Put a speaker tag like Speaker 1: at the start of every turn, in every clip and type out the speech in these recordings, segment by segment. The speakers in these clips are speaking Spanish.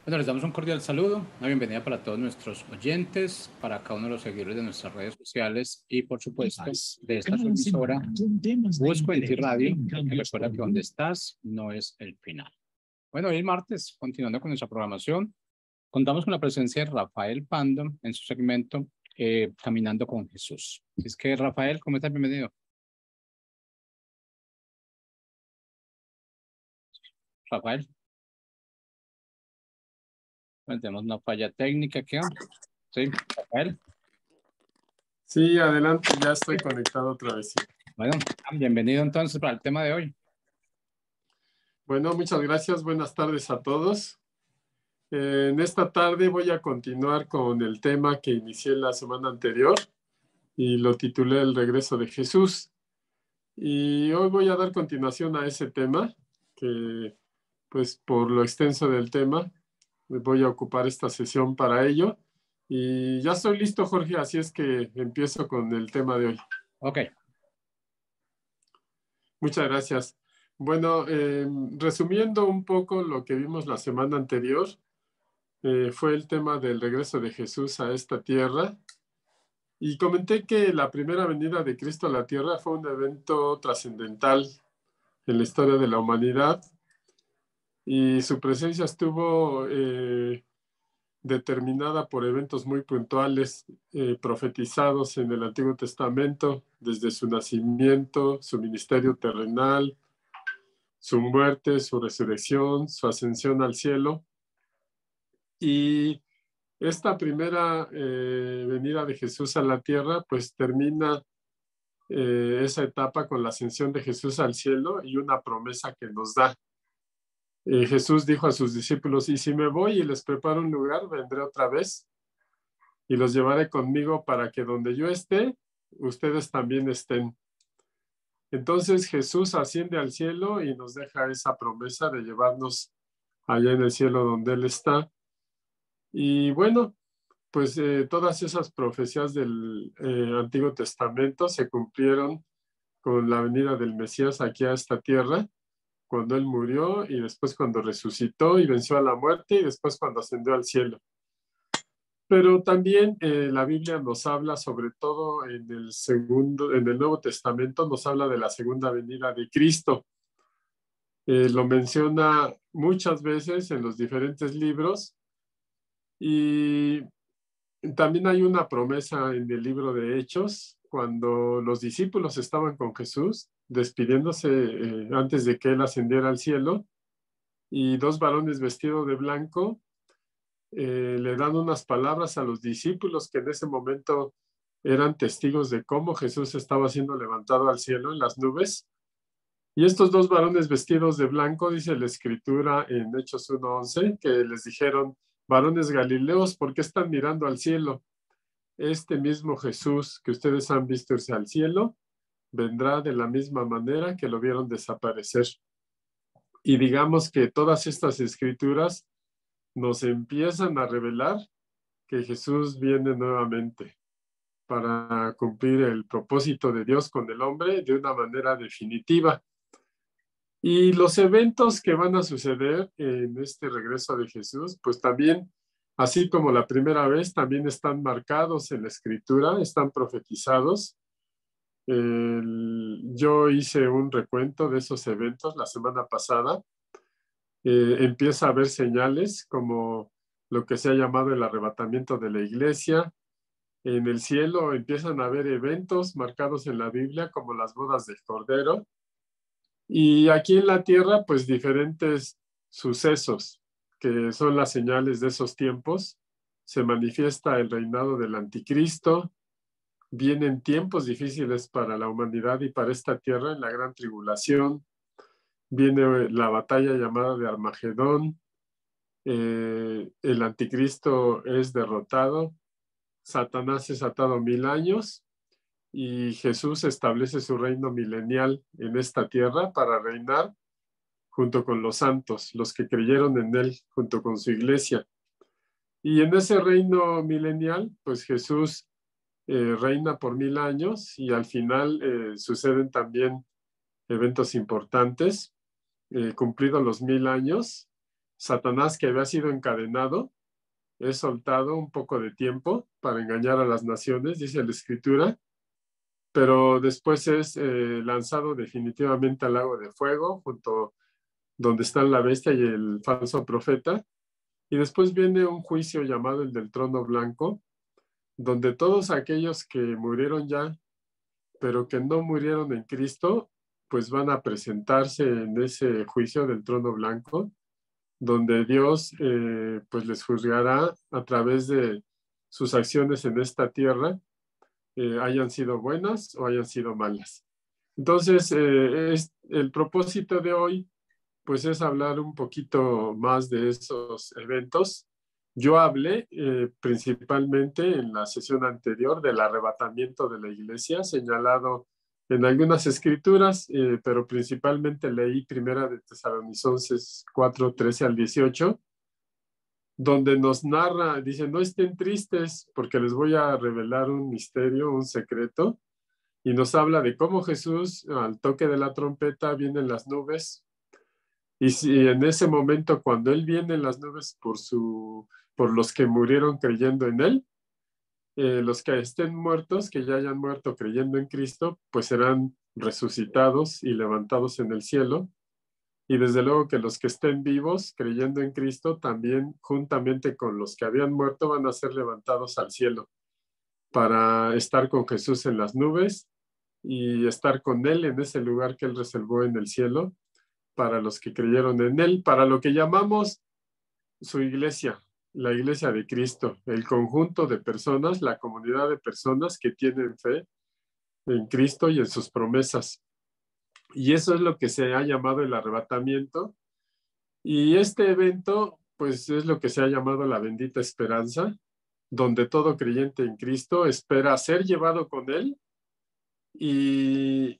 Speaker 1: Bueno, les damos un cordial saludo, una bienvenida para todos nuestros oyentes, para cada uno de los seguidores de nuestras redes sociales y, por supuesto, de esta su emisora, Busco en ti Radio, que recuerda que donde estás no es el final. Bueno, hoy es martes, continuando con nuestra programación, contamos con la presencia de Rafael Pando en su segmento Caminando con Jesús. Así es que, Rafael, ¿cómo estás? Bienvenido. Rafael. Tenemos una falla técnica aquí. Sí, Rafael.
Speaker 2: Sí, adelante, ya estoy conectado otra vez. Sí.
Speaker 1: Bueno, bienvenido entonces para el tema de hoy.
Speaker 2: Bueno, muchas gracias. Buenas tardes a todos. En esta tarde voy a continuar con el tema que inicié la semana anterior y lo titulé El regreso de Jesús. Y hoy voy a dar continuación a ese tema que, pues, por lo extenso del tema, voy a ocupar esta sesión para ello. Y ya estoy listo, Jorge, así es que empiezo con el tema de hoy.
Speaker 1: Ok.
Speaker 2: Muchas gracias. Bueno, resumiendo un poco lo que vimos la semana anterior, fue el tema del regreso de Jesús a esta tierra. Y comenté que la primera venida de Cristo a la tierra fue un evento trascendental en la historia de la humanidad. Y su presencia estuvo determinada por eventos muy puntuales, profetizados en el Antiguo Testamento, desde su nacimiento, su ministerio terrenal, su muerte, su resurrección, su ascensión al cielo. Y esta primera venida de Jesús a la tierra, pues termina esa etapa con la ascensión de Jesús al cielo y una promesa que nos da. Jesús dijo a sus discípulos, y si me voy y les preparo un lugar, vendré otra vez y los llevaré conmigo para que donde yo esté, ustedes también estén. Entonces Jesús asciende al cielo y nos deja esa promesa de llevarnos allá en el cielo donde Él está. Y bueno, pues todas esas profecías del Antiguo Testamento se cumplieron con la venida del Mesías aquí a esta tierra, cuando Él murió y después cuando resucitó y venció a la muerte y después cuando ascendió al cielo. Pero también la Biblia nos habla, sobre todo en el Nuevo Testamento, nos habla de la segunda venida de Cristo. Lo menciona muchas veces en los diferentes libros y también hay una promesa en el libro de Hechos, cuando los discípulos estaban con Jesús, despidiéndose antes de que Él ascendiera al cielo, y dos varones vestidos de blanco le dan unas palabras a los discípulos que en ese momento eran testigos de cómo Jesús estaba siendo levantado al cielo en las nubes. Y estos dos varones vestidos de blanco, dice la Escritura en Hechos 1:11, que les dijeron, varones galileos, ¿por qué están mirando al cielo? Este mismo Jesús que ustedes han visto irse al cielo, vendrá de la misma manera que lo vieron desaparecer. Y digamos que todas estas escrituras nos empiezan a revelar que Jesús viene nuevamente para cumplir el propósito de Dios con el hombre de una manera definitiva. Y los eventos que van a suceder en este regreso de Jesús, pues también, así como la primera vez, también están marcados en la Escritura, están profetizados. Yo hice un recuento de esos eventos la semana pasada. Empieza a haber señales como lo que se ha llamado el arrebatamiento de la iglesia. En el cielo empiezan a haber eventos marcados en la Biblia como las bodas del Cordero. Y aquí en la tierra, pues diferentes sucesos que son las señales de esos tiempos. Se manifiesta el reinado del anticristo. Vienen tiempos difíciles para la humanidad y para esta tierra en la gran tribulación. Viene la batalla llamada de Armagedón. El anticristo es derrotado. Satanás es atado 1000 años y Jesús establece su reino milenial en esta tierra para reinar junto con los santos, los que creyeron en él, junto con su iglesia. Y en ese reino milenial, pues Jesús reina por 1000 años y al final suceden también eventos importantes. cumplidos los 1000 años, Satanás, que había sido encadenado, es soltado un poco de tiempo para engañar a las naciones, dice la Escritura, pero después es lanzado definitivamente al lago de fuego, junto donde están la bestia y el falso profeta. Y después viene un juicio llamado el del trono blanco, donde todos aquellos que murieron ya, pero que no murieron en Cristo, pues van a presentarse en ese juicio del trono blanco, donde Dios pues les juzgará a través de sus acciones en esta tierra, hayan sido buenas o hayan sido malas. Entonces, el propósito de hoy pues es hablar un poquito más de esos eventos. Yo hablé principalmente en la sesión anterior del arrebatamiento de la iglesia, señalado en algunas escrituras, pero principalmente leí Primera de Tesalonicenses 4, 13 al 18, donde nos narra, dice, no estén tristes porque les voy a revelar un misterio, un secreto, y nos habla de cómo Jesús, al toque de la trompeta, viene en las nubes. Y si en ese momento, cuando Él viene en las nubes por los que murieron creyendo en Él, los que estén muertos, que ya hayan muerto creyendo en Cristo, pues serán resucitados y levantados en el cielo. Y desde luego que los que estén vivos creyendo en Cristo, también juntamente con los que habían muerto, van a ser levantados al cielo para estar con Jesús en las nubes y estar con Él en ese lugar que Él reservó en el cielo, para los que creyeron en Él, para lo que llamamos su iglesia, la iglesia de Cristo, el conjunto de personas, la comunidad de personas que tienen fe en Cristo y en sus promesas. Y eso es lo que se ha llamado el arrebatamiento. Y este evento, pues es lo que se ha llamado la bendita esperanza, donde todo creyente en Cristo espera ser llevado con Él y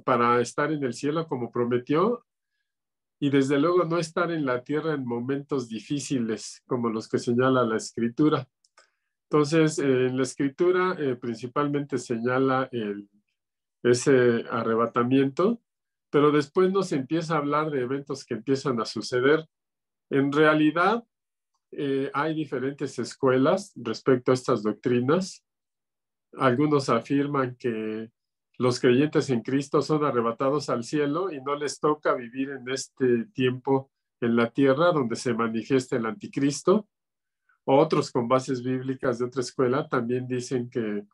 Speaker 2: para estar en el cielo como prometió, y desde luego no estar en la tierra en momentos difíciles como los que señala la Escritura. Entonces, en la Escritura principalmente señala ese arrebatamiento, pero después nos empieza a hablar de eventos que empiezan a suceder. En realidad, hay diferentes escuelas respecto a estas doctrinas. Algunos afirman que los creyentes en Cristo son arrebatados al cielo y no les toca vivir en este tiempo en la tierra donde se manifiesta el anticristo. Otros con bases bíblicas de otra escuela también dicen que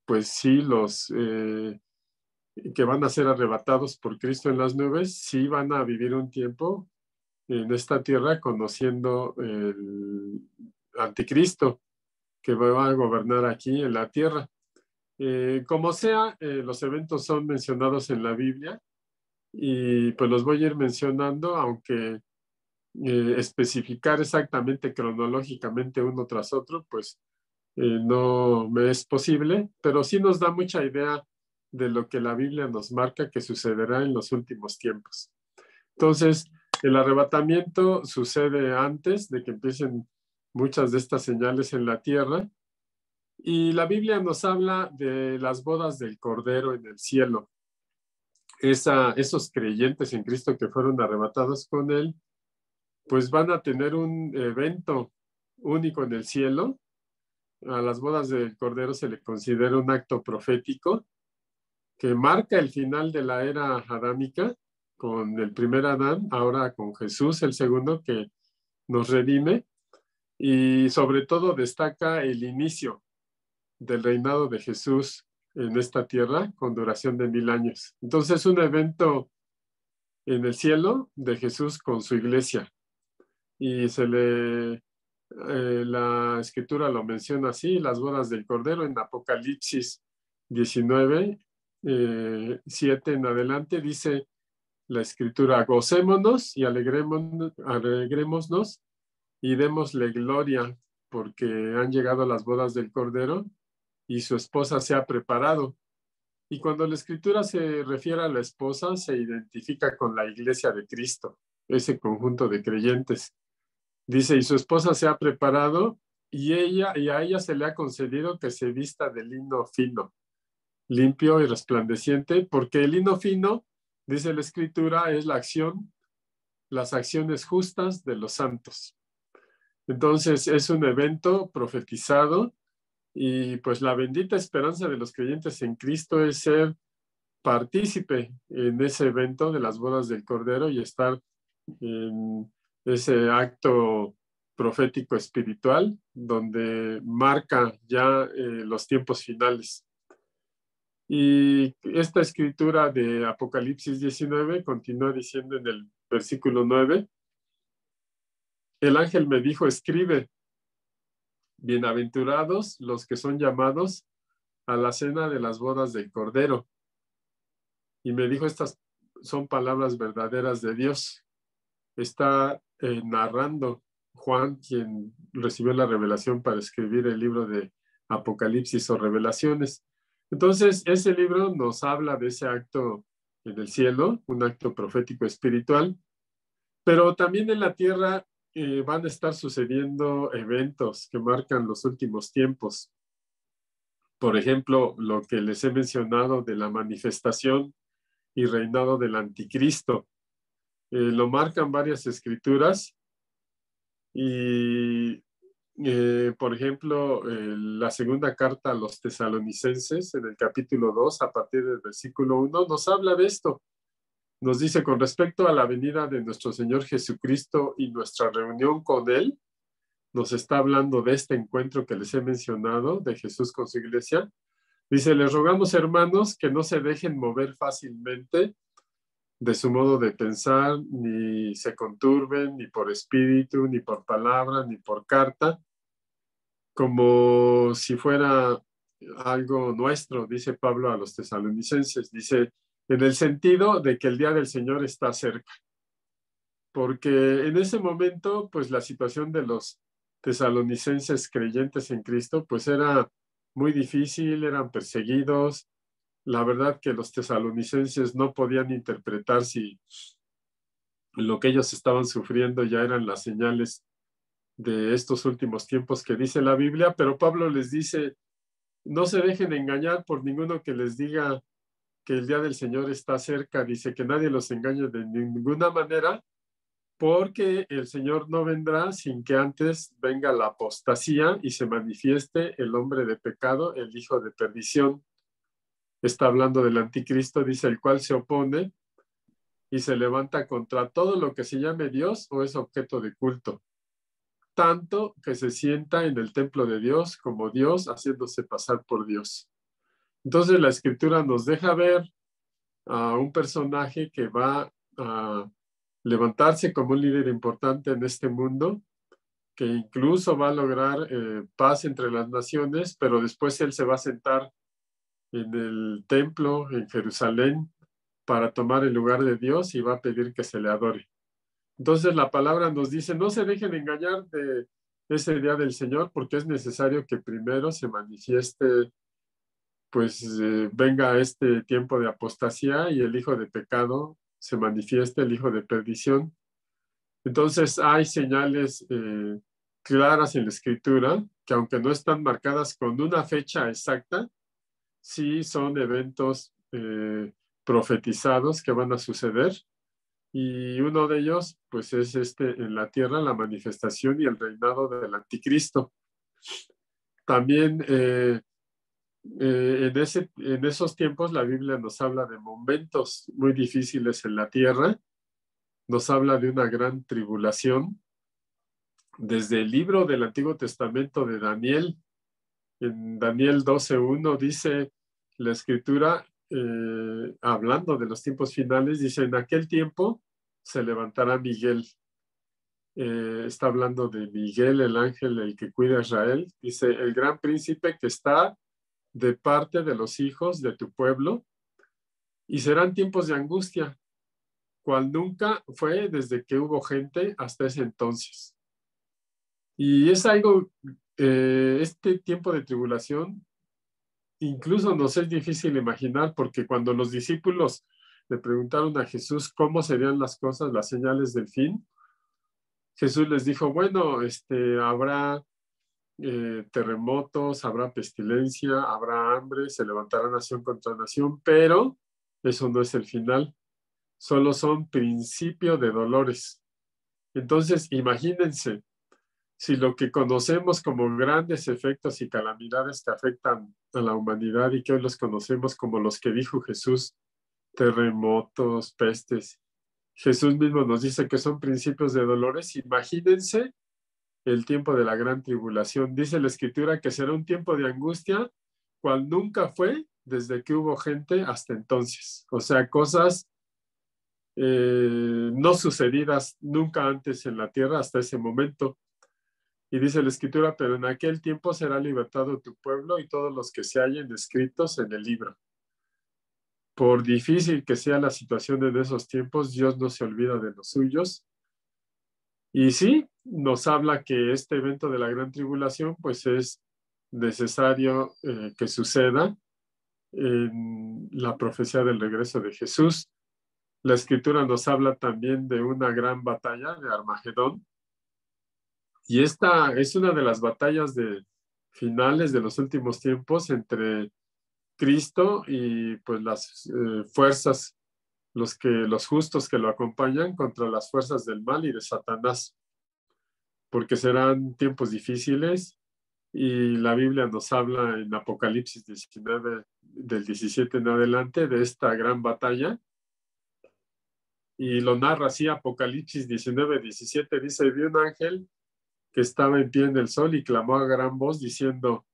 Speaker 2: pues sí, los que van a ser arrebatados por Cristo en las nubes, sí van a vivir un tiempo en esta tierra conociendo el anticristo que va a gobernar aquí en la tierra. Como sea, los eventos son mencionados en la Biblia y pues los voy a ir mencionando, aunque especificar exactamente cronológicamente uno tras otro, pues no me es posible, pero sí nos da mucha idea de lo que la Biblia nos marca que sucederá en los últimos tiempos. Entonces, el arrebatamiento sucede antes de que empiecen muchas de estas señales en la tierra. Y la Biblia nos habla de las bodas del Cordero en el cielo. Esos creyentes en Cristo que fueron arrebatados con Él, pues van a tener un evento único en el cielo. A las bodas del Cordero se le considera un acto profético que marca el final de la era adámica con el primer Adán, ahora con Jesús, el segundo, que nos redime. Y sobre todo destaca el inicio del reinado de Jesús en esta tierra con duración de 1000 años. Entonces es un evento en el cielo de Jesús con su iglesia y la escritura lo menciona así, las bodas del Cordero en Apocalipsis 19, 7 en adelante, dice la escritura: gocémonos y alegrémonos y démosle gloria porque han llegado las bodas del Cordero y su esposa se ha preparado. Y cuando la escritura se refiere a la esposa, se identifica con la iglesia de Cristo, ese conjunto de creyentes. Dice, y su esposa se ha preparado y a ella se le ha concedido que se vista de lino fino, limpio y resplandeciente, porque el lino fino dice la Escritura, es la acción, las acciones justas de los santos. Entonces es un evento profetizado y pues la bendita esperanza de los creyentes en Cristo es ser partícipe en ese evento de las bodas del Cordero y estar en ese acto profético espiritual donde marca ya los tiempos finales. Y esta escritura de Apocalipsis 19 continúa diciendo en el versículo 9, el ángel me dijo, escribe, bienaventurados los que son llamados a la cena de las bodas del Cordero. Y me dijo, estas son palabras verdaderas de Dios. Está narrando Juan, quien recibió la revelación para escribir el libro de Apocalipsis o Revelaciones. Entonces, ese libro nos habla de ese acto en el cielo, un acto profético espiritual, pero también en la tierra van a estar sucediendo eventos que marcan los últimos tiempos. Por ejemplo, lo que les he mencionado de la manifestación y reinado del anticristo. Lo marcan varias escrituras y, por ejemplo, la segunda carta a los tesalonicenses en el capítulo 2, a partir del versículo 1, nos habla de esto. Nos dice, con respecto a la venida de nuestro Señor Jesucristo y nuestra reunión con Él, nos está hablando de este encuentro que les he mencionado, de Jesús con su iglesia. Dice, les rogamos, hermanos, que no se dejen mover fácilmente de su modo de pensar, ni se conturben, ni por espíritu, ni por palabra, ni por carta, como si fuera algo nuestro, dice Pablo a los tesalonicenses. Dice, en el sentido de que el día del Señor está cerca. Porque en ese momento, pues la situación de los tesalonicenses creyentes en Cristo, pues era muy difícil, eran perseguidos. La verdad que los tesalonicenses no podían interpretar si lo que ellos estaban sufriendo ya eran las señales de estos últimos tiempos que dice la Biblia, pero Pablo les dice, no se dejen engañar por ninguno que les diga que el día del Señor está cerca. Dice que nadie los engañe de ninguna manera, porque el Señor no vendrá sin que antes venga la apostasía y se manifieste el hombre de pecado, el hijo de perdición. Está hablando del anticristo, dice, el cual se opone y se levanta contra todo lo que se llame Dios o es objeto de culto, tanto que se sienta en el templo de Dios como Dios, haciéndose pasar por Dios. Entonces la escritura nos deja ver a un personaje que va a levantarse como un líder importante en este mundo, que incluso va a lograr paz entre las naciones, pero después él se va a sentar en el templo en Jerusalén para tomar el lugar de Dios y va a pedir que se le adore. Entonces la palabra nos dice, no se dejen engañar de ese día del Señor, porque es necesario que primero se manifieste, pues venga este tiempo de apostasía y el hijo de pecado se manifieste, el hijo de perdición. Entonces hay señales claras en la Escritura que aunque no están marcadas con una fecha exacta, sí son eventos profetizados que van a suceder. Y uno de ellos, pues es en la tierra, la manifestación y el reinado del anticristo. También en esos tiempos la Biblia nos habla de momentos muy difíciles en la tierra, nos habla de una gran tribulación. Desde el libro del Antiguo Testamento de Daniel, en Daniel 12:1 dice la escritura, hablando de los tiempos finales, dice, en aquel tiempo se levantará Miguel. Está hablando de Miguel, el ángel, el que cuida a Israel. Dice, el gran príncipe que está de parte de los hijos de tu pueblo, y serán tiempos de angustia, cual nunca fue desde que hubo gente hasta ese entonces. Y es algo, este tiempo de tribulación, incluso nos es difícil imaginar, porque cuando los discípulos le preguntaron a Jesús cómo serían las cosas, las señales del fin, Jesús les dijo, bueno, habrá terremotos, habrá pestilencia, habrá hambre, se levantará nación contra nación, pero eso no es el final. solo son principio de dolores. Entonces, imagínense, si lo que conocemos como grandes efectos y calamidades que afectan a la humanidad y que hoy los conocemos como los que dijo Jesús, terremotos, pestes, Jesús mismo nos dice que son principios de dolores. Imagínense el tiempo de la gran tribulación. Dice la Escritura que será un tiempo de angustia, cual nunca fue desde que hubo gente hasta entonces. O sea, cosas no sucedidas nunca antes en la tierra hasta ese momento. Y dice la Escritura, pero en aquel tiempo será libertado tu pueblo y todos los que se hallen escritos en el libro. Por difícil que sea la situación en esos tiempos, Dios no se olvida de los suyos. Y sí, nos habla que este evento de la gran tribulación, pues es necesario que suceda en la profecía del regreso de Jesús. La Escritura nos habla también de una gran batalla de Armagedón. Y esta es una de las batallas de finales de los últimos tiempos entre Cristo y pues las fuerzas, los justos que lo acompañan contra las fuerzas del mal y de Satanás, porque serán tiempos difíciles y la Biblia nos habla en Apocalipsis 19, del 17 en adelante, de esta gran batalla. Y lo narra así, Apocalipsis 19, 17, dice, vi un ángel que estaba en pie en el sol y clamó a gran voz diciendo,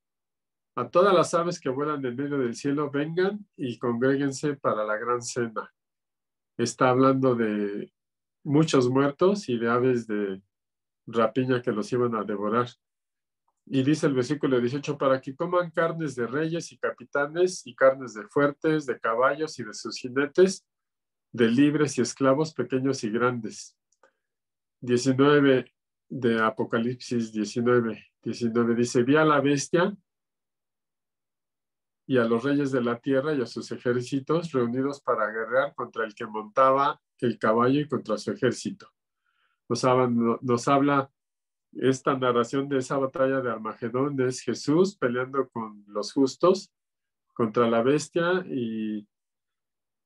Speaker 2: a todas las aves que vuelan en medio del cielo, vengan y congréguense para la gran cena. Está hablando de muchos muertos y de aves de rapiña que los iban a devorar. Y dice el versículo 18, para que coman carnes de reyes y capitanes y carnes de fuertes, de caballos y de sus jinetes, de libres y esclavos pequeños y grandes. 19 de Apocalipsis 19 dice, vi a la bestia y a los reyes de la tierra y a sus ejércitos reunidos para guerrear contra el que montaba el caballo y contra su ejército. Nos habla esta narración de esa batalla de Armagedón, es Jesús peleando con los justos contra la bestia y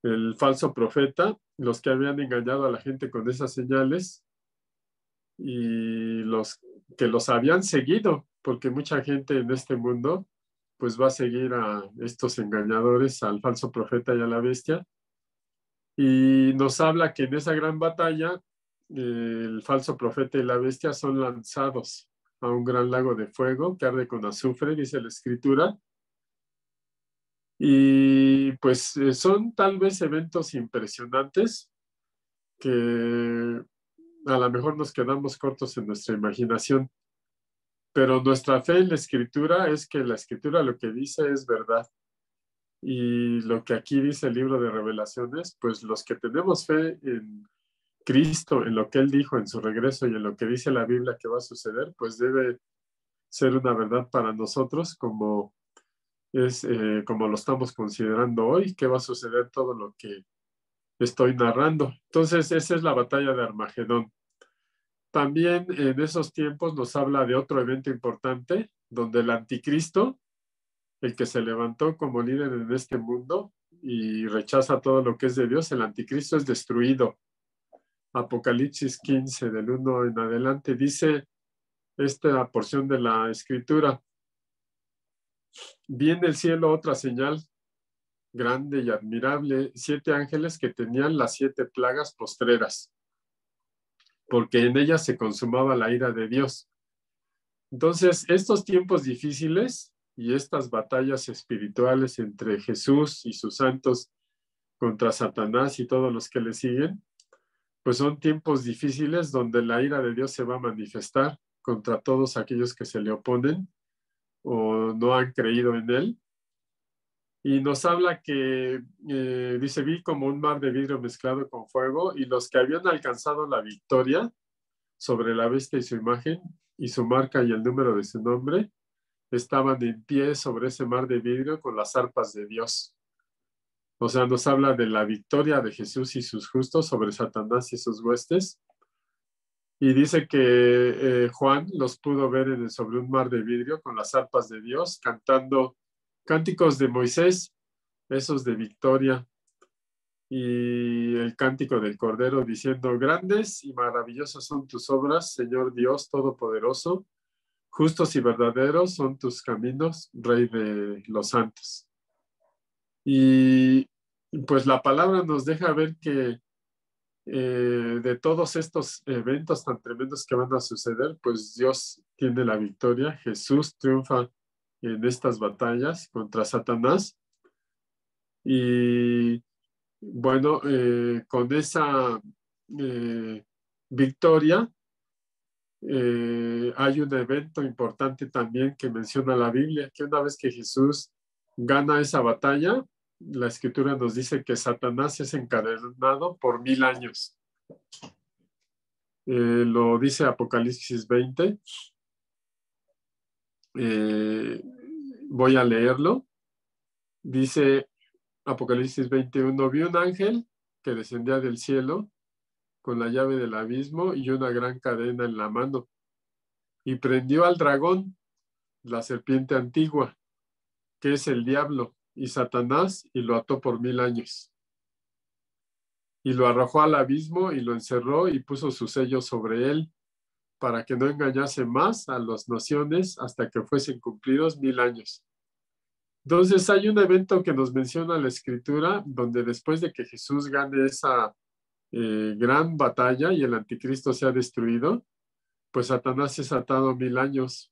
Speaker 2: el falso profeta, los que habían engañado a la gente con esas señales y los que los habían seguido, porque mucha gente en este mundo pues va a seguir a estos engañadores, al falso profeta y a la bestia. Y nos habla que en esa gran batalla el falso profeta y la bestia son lanzados a un gran lago de fuego que arde con azufre, dice la Escritura. Y pues son tal vez eventos impresionantes que a lo mejor nos quedamos cortos en nuestra imaginación, pero nuestra fe en la Escritura es que la Escritura lo que dice es verdad. Y lo que aquí dice el libro de Revelaciones, pues los que tenemos fe en Cristo, en lo que Él dijo en su regreso y en lo que dice la Biblia que va a suceder, pues debe ser una verdad para nosotros como como lo estamos considerando hoy, que va a suceder todo lo que estoy narrando. Entonces, esa es la batalla de Armagedón. También en esos tiempos nos habla de otro evento importante, donde el anticristo, el que se levantó como líder en este mundo y rechaza todo lo que es de Dios, el anticristo es destruido. Apocalipsis 15, del 1 en adelante, dice esta porción de la Escritura. Vi en el cielo otra señal grande y admirable, 7 ángeles que tenían las 7 plagas postreras, porque en ellas se consumaba la ira de Dios. Entonces, estos tiempos difíciles y estas batallas espirituales entre Jesús y sus santos contra Satanás y todos los que le siguen, pues son tiempos difíciles donde la ira de Dios se va a manifestar contra todos aquellos que se le oponen o no han creído en él. Y nos habla que, dice, vi como un mar de vidrio mezclado con fuego y los que habían alcanzado la victoria sobre la bestia y su imagen y su marca y el número de su nombre, estaban en pie sobre ese mar de vidrio con las arpas de Dios. O sea, nos habla de la victoria de Jesús y sus justos sobre Satanás y sus huestes. Y dice que Juan los pudo ver sobre un mar de vidrio con las arpas de Dios, cantando cánticos de Moisés, esos de victoria. y el cántico del Cordero diciendo: grandes y maravillosas son tus obras, Señor Dios Todopoderoso, justos y verdaderos son tus caminos, Rey de los santos. Y pues la palabra nos deja ver que de todos estos eventos tan tremendos que van a suceder, pues Dios tiene la victoria. Jesús triunfa en estas batallas contra Satanás. Y bueno, con esa victoria hay un evento importante también que menciona la Biblia, que una vez que Jesús gana esa batalla, la Escritura nos dice que Satanás es encadenado por 1000 años. Lo dice Apocalipsis 20. Voy a leerlo. Dice Apocalipsis 21: vi un ángel que descendía del cielo con la llave del abismo y una gran cadena en la mano, y prendió al dragón, la serpiente antigua, que es el diablo y Satanás, y lo ató por 1000 años. Y lo arrojó al abismo y lo encerró y puso su sello sobre él, para que no engañase más a las naciones hasta que fuesen cumplidos 1000 años. Entonces hay un evento que nos menciona la Escritura, donde después de que Jesús gane esa gran batalla y el anticristo sea destruido, pues Satanás es atado 1000 años.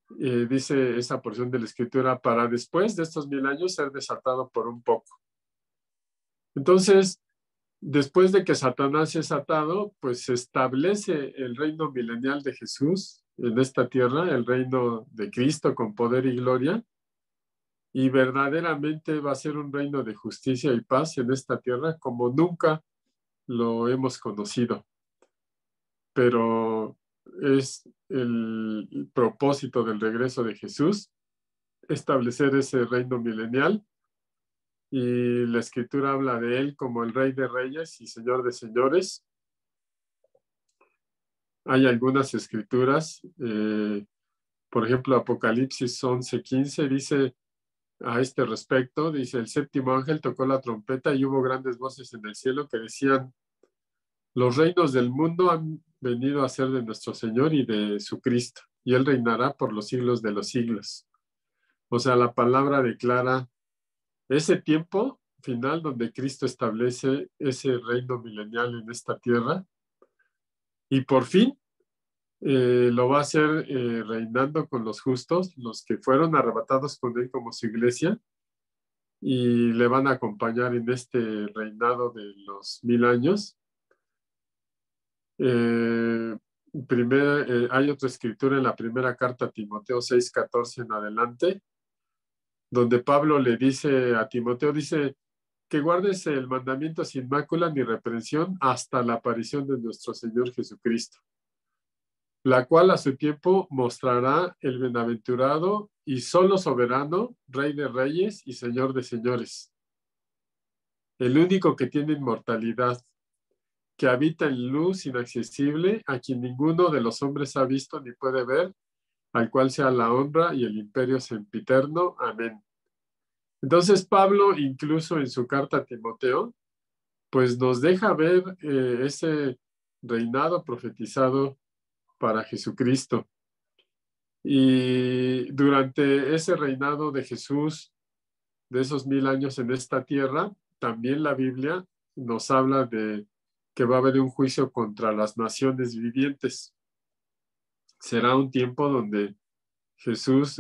Speaker 2: Dice esa porción de la Escritura, para después de estos 1000 años ser desatado por un poco. Entonces, después de que Satanás es atado, pues se establece el reino milenial de Jesús en esta tierra, el reino de Cristo con poder y gloria, y verdaderamente va a ser un reino de justicia y paz en esta tierra como nunca lo hemos conocido. Pero es el propósito del regreso de Jesús, establecer ese reino milenial, y la Escritura habla de él como el Rey de Reyes y Señor de Señores. Hay algunas escrituras, por ejemplo, Apocalipsis 11:15 dice a este respecto, dice: el séptimo ángel tocó la trompeta y hubo grandes voces en el cielo que decían: los reinos del mundo han venido a ser de nuestro Señor y de su Cristo, y Él reinará por los siglos de los siglos. O sea, la palabra declara ese tiempo final donde Cristo establece ese reino milenial en esta tierra, y por fin lo va a hacer reinando con los justos, los que fueron arrebatados con Él como su iglesia, y le van a acompañar en este reinado de los 1000 años. Hay otra escritura en la primera carta a Timoteo 6:14 en adelante, donde Pablo le dice a Timoteo, dice que guardes el mandamiento sin mácula ni reprensión hasta la aparición de nuestro Señor Jesucristo, la cual a su tiempo mostrará el bienaventurado y solo soberano, Rey de reyes y Señor de señores, el único que tiene inmortalidad, que habita en luz inaccesible, a quien ninguno de los hombres ha visto ni puede ver, al cual sea la honra y el imperio sempiterno. Amén. Entonces Pablo, incluso en su carta a Timoteo, pues nos deja ver ese reinado profetizado para Jesucristo. Y durante ese reinado de Jesús, de esos 1000 años en esta tierra, también la Biblia nos habla de que va a haber un juicio contra las naciones vivientes. Será un tiempo donde Jesús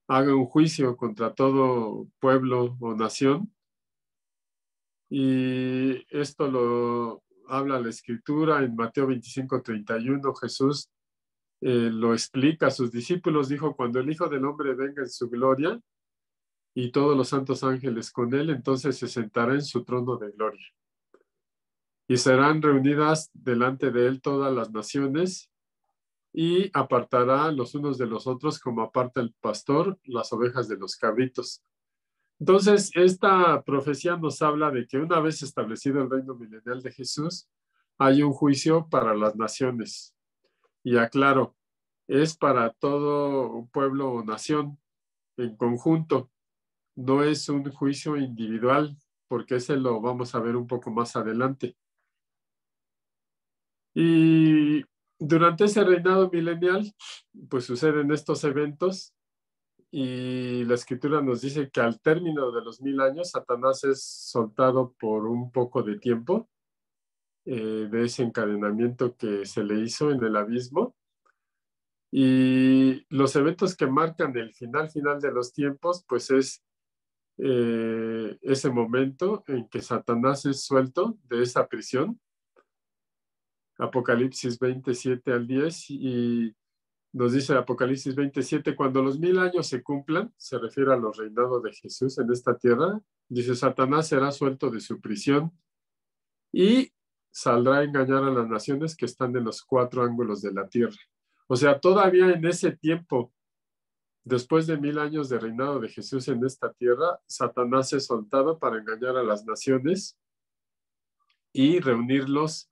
Speaker 2: haga un juicio contra todo pueblo o nación, y esto lo habla la Escritura en Mateo 25:31. Jesús lo explica a sus discípulos, dijo: cuando el Hijo del Hombre venga en su gloria y todos los santos ángeles con él, entonces se sentará en su trono de gloria. Y serán reunidas delante de él todas las naciones, y apartará los unos de los otros como aparta el pastor las ovejas de los cabritos. Entonces, esta profecía nos habla de que una vez establecido el reino milenial de Jesús, hay un juicio para las naciones. Y aclaro, es para todo pueblo o nación en conjunto, no es un juicio individual porque ese lo vamos a ver un poco más adelante. Y durante ese reinado milenial, pues suceden estos eventos y la escritura nos dice que al término de los 1000 años, Satanás es soltado por un poco de tiempo de ese encadenamiento que se le hizo en el abismo. Y los eventos que marcan el final de los tiempos, pues es ese momento en que Satanás es suelto de esa prisión. Apocalipsis 27 al 10, y nos dice Apocalipsis 27, cuando los 1000 años se cumplan, se refiere a los reinados de Jesús en esta tierra, dice, Satanás será suelto de su prisión y saldrá a engañar a las naciones que están en los 4 ángulos de la tierra. O sea, todavía en ese tiempo, después de 1000 años de reinado de Jesús en esta tierra, Satanás es soltado para engañar a las naciones y reunirlos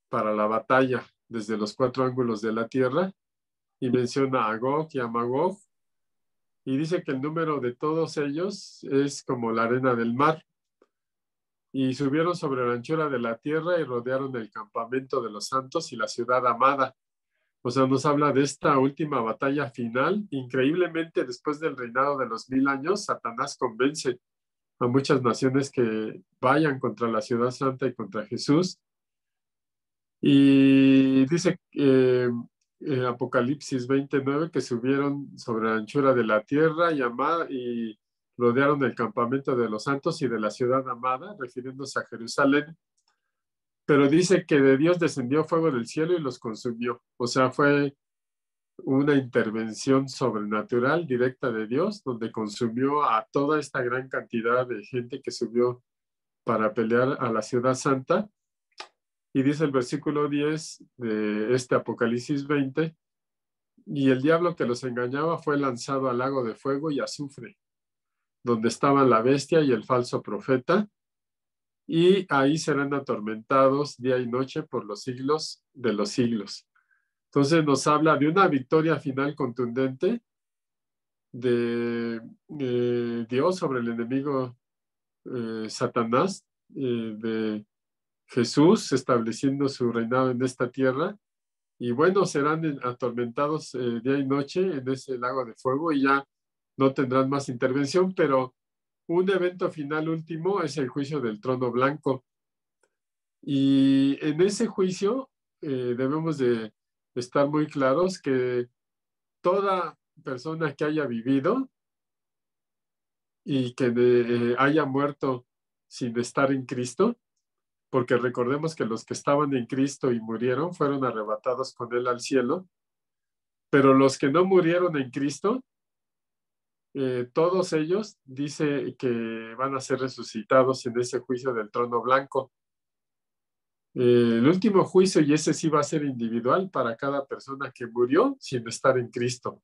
Speaker 2: para la batalla desde los 4 ángulos de la tierra, y menciona a Gog y a Magog, y dice que el número de todos ellos es como la arena del mar, y subieron sobre la anchura de la tierra y rodearon el campamento de los santos y la ciudad amada. O sea, nos habla de esta última batalla final. Increíblemente, después del reinado de los 1000 años, Satanás convence a muchas naciones que vayan contra la ciudad santa y contra Jesús. Y dice Apocalipsis 29 que subieron sobre la anchura de la tierra y rodearon el campamento de los santos y de la ciudad amada, refiriéndose a Jerusalén. Pero dice que de Dios descendió fuego del cielo y los consumió. O sea, fue una intervención sobrenatural directa de Dios, donde consumió a toda esta gran cantidad de gente que subió para pelear a la ciudad santa. Y dice el versículo 10 de este Apocalipsis 20, y el diablo que los engañaba fue lanzado al lago de fuego y azufre, donde estaban la bestia y el falso profeta, y ahí serán atormentados día y noche por los siglos de los siglos. Entonces nos habla de una victoria final contundente de Dios sobre el enemigo Satanás, de Jesús estableciendo su reinado en esta tierra, y bueno, serán atormentados día y noche en ese lago de fuego y ya no tendrán más intervención, pero un evento final último es el juicio del trono blanco. Y en ese juicio debemos de estar muy claros que toda persona que haya vivido y que haya muerto sin estar en Cristo, porque recordemos que los que estaban en Cristo y murieron fueron arrebatados con Él al cielo, pero los que no murieron en Cristo, todos ellos dice que van a ser resucitados en ese juicio del trono blanco. El último juicio, y ese sí va a ser individual para cada persona que murió sin estar en Cristo,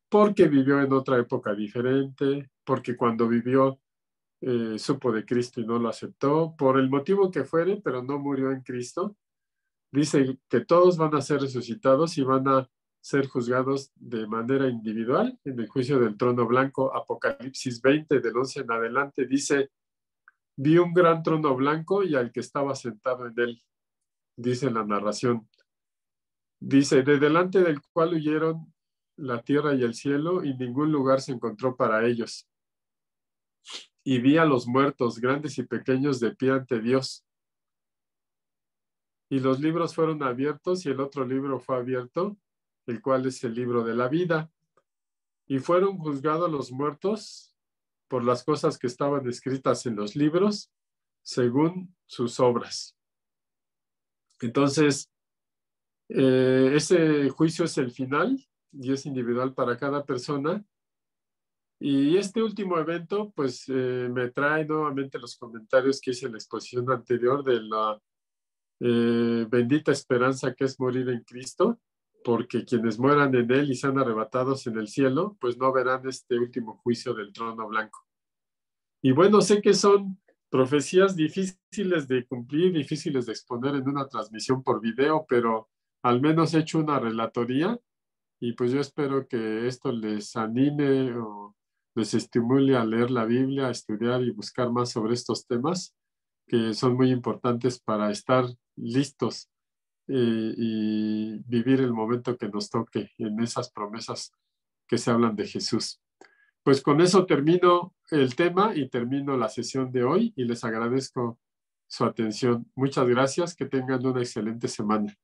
Speaker 2: porque vivió en otra época diferente, porque cuando vivió supo de Cristo y no lo aceptó, por el motivo que fuere, pero no murió en Cristo. Dice que todos van a ser resucitados y van a ser juzgados de manera individual en el juicio del trono blanco. Apocalipsis 20, del 11 en adelante, dice, vi un gran trono blanco y al que estaba sentado en él, dice la narración. Dice, de delante del cual huyeron la tierra y el cielo, y ningún lugar se encontró para ellos. Y vi a los muertos, grandes y pequeños, de pie ante Dios. Y los libros fueron abiertos, y el otro libro fue abierto, el cual es el libro de la vida. Y fueron juzgados los muertos por las cosas que estaban escritas en los libros, según sus obras. Entonces, ese juicio es el final y es individual para cada persona. Y este último evento, pues, me trae nuevamente los comentarios que hice en la exposición anterior de la bendita esperanza que es morir en Cristo, porque quienes mueran en Él y sean arrebatados en el cielo, pues no verán este último juicio del trono blanco. Y bueno, sé que son profecías difíciles de cumplir, difíciles de exponer en una transmisión por video, pero al menos he hecho una relatoría y pues yo espero que esto les anime o les estimule a leer la Biblia, a estudiar y buscar más sobre estos temas que son muy importantes para estar listos y vivir el momento que nos toque en esas promesas que se hablan de Jesús. Pues con eso termino el tema y termino la sesión de hoy y les agradezco su atención. Muchas gracias, que tengan una excelente semana.